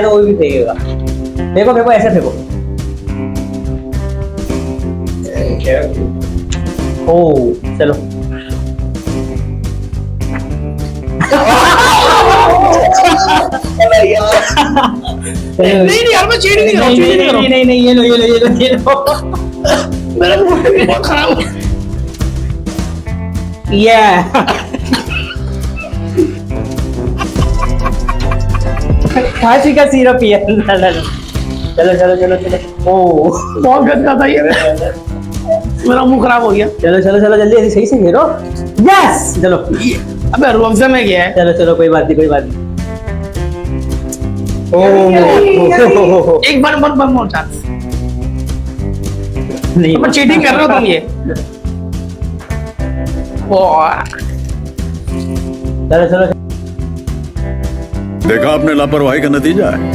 तो वो भी फेंकेगा। फेंको फेंको, ऐसे फेंको। ओ चलो। नहीं यार, मैं चीटिंग नहीं कर रहा हूँ, चीटिंग नहीं कर रहा हूँ। नहीं, ये लो ये लो ये लो ये लो। मेरा मूड बहुत खराब हो। ये खांसी का सिरप ही है। चलो चलो चलो चलो। ओ बहुत गंदा था ये, मेरा मुंह खराब हो गया। चलो चलो चलो जल्दी सही से घेरो। यस चलो। अबे रुअफ़ज़ा में गया है। चलो चलो कोई बात नहीं कोई बात नहीं। एक बार वन मोर चांस। नहीं मैं चीटिंग कर रहा हूँ तुम ये। चलो चलो। देखा आपने लापरवाही का नतीजा है।